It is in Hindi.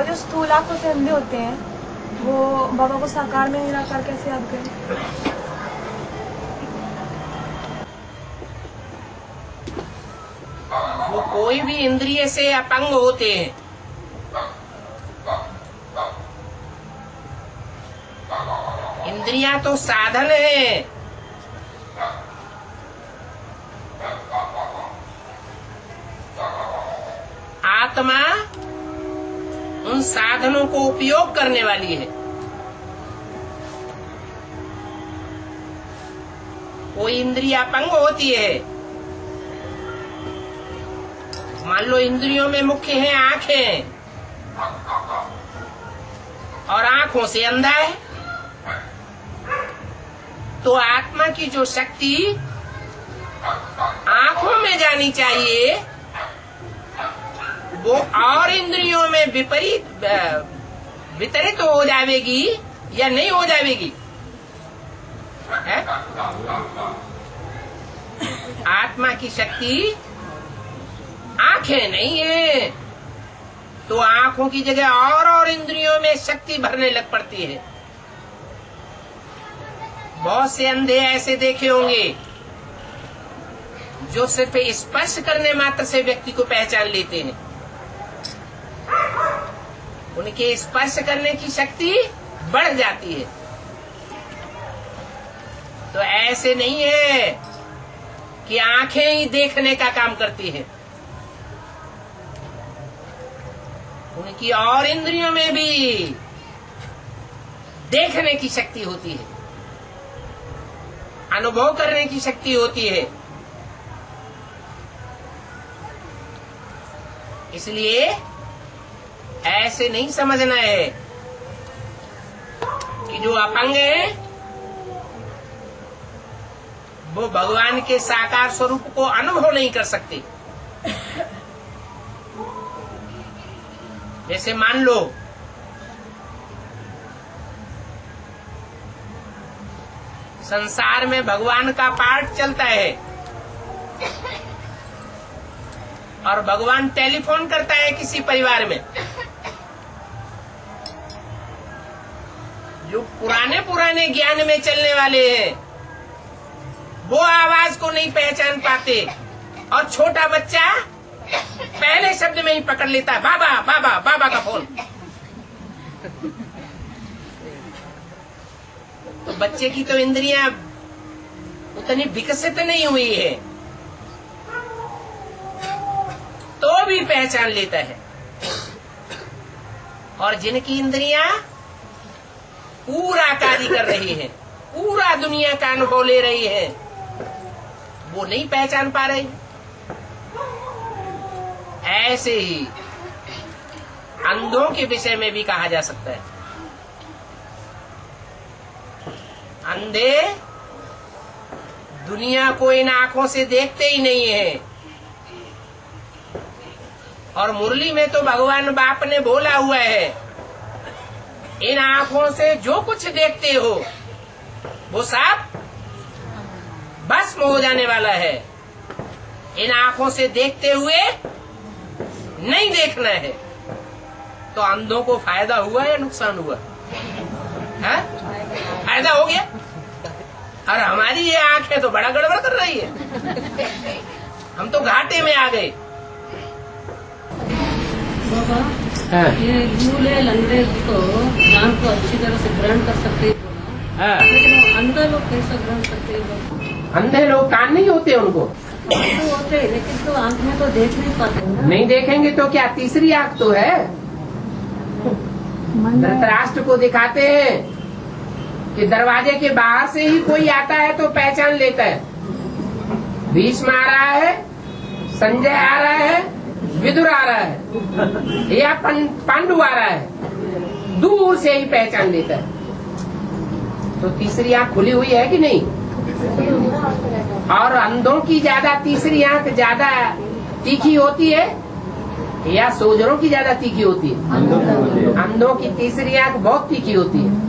वो जो स्थूल आंखों से अंधे होते हैं वो बाबा को साकार में निराकार कैसे याद करें? वो कोई भी इंद्रिय से अपंग होते हैं। इंद्रियां तो साधन है। आत्मा उन साधनों को उपयोग करने वाली है। कोई इंद्रिय अपंग होती है। मान लो इंद्रियों में मुख्य है आंखें और आंखों से अंधा है, तो आत्मा की जो शक्ति आंखों में जानी चाहिए वो और इंद्रियों में विपरीत वितरित हो जाएगी या नहीं हो जाएगी? है? आत्मा की शक्ति आंखें नहीं है, तो आंखों की जगह और इंद्रियों में शक्ति भरने लग पड़ती है। बहुत से अंधे ऐसे देखे होंगे जो सिर्फ स्पर्श करने मात्र से व्यक्ति को पहचान लेते हैं। उनके स्पर्श करने की शक्ति बढ़ जाती है। तो ऐसे नहीं है कि आंखें ही देखने का काम करती है। उनकी और इंद्रियों में भी देखने की शक्ति होती है, अनुभव करने की शक्ति होती है। इसलिए ऐसे नहीं समझना है कि जो अपंग है वो भगवान के साकार स्वरूप को अनुभव नहीं कर सकते। जैसे मान लो संसार में भगवान का पाठ चलता है और भगवान टेलीफोन करता है किसी परिवार में। जो पुराने ज्ञान में चलने वाले हैं वो आवाज को नहीं पहचान पाते और छोटा बच्चा पहले शब्द में ही पकड़ लेता है, बाबा बाबा बाबा का फोन। तो बच्चे की तो इंद्रियां उतनी विकसित नहीं हुई है, तो भी पहचान लेता है। और जिनकी इंद्रियां पूरा कार्य कर रही है, पूरा दुनिया का अनुभव ले रही है, वो नहीं पहचान पा रही। ऐसे ही अंधों के विषय में भी कहा जा सकता है। अंधे दुनिया को इन आंखों से देखते ही नहीं है। और मुरली में तो भगवान बाप ने बोला हुआ है, इन आंखों से जो कुछ देखते हो वो सब भस्म हो जाने वाला है। इन आंखों से देखते हुए नहीं देखना है। तो अंधों को फायदा हुआ या नुकसान हुआ? है? फायदा हो गया। और हमारी ये आंखें तो बड़ा गड़बड़ कर रही है। हम तो घाटे में आ गए। बाबा, ये झूले लंगड़े को ज्ञान को अच्छी तरह से ग्रहण कर सकते हैं, लेकिन अंधे लोग कैसे ग्रहण करते हैं? अंधे लोग कान नहीं होते उनको? तो होते हैं, लेकिन तो आंख में तो देख नहीं पाते ना। नहीं देखेंगे तो क्या तीसरी आंख तो है। धृतराष्ट्र को दिखाते हैं कि दरवाजे के बाहर से ही कोई आता है तो पहचान लेता है। भीष्म आ रहा है, संजय आ रहा है, विदुर आ रहा है या पांडु आ रहा है, दूर से ही पहचान लेता है। तो तीसरी आंख खुली हुई है कि नहीं? और अंधों की ज्यादा तीसरी आंख ज्यादा तीखी होती है या सोजरों की ज्यादा तीखी होती है? अंधों की तीसरी आंख बहुत तीखी होती है।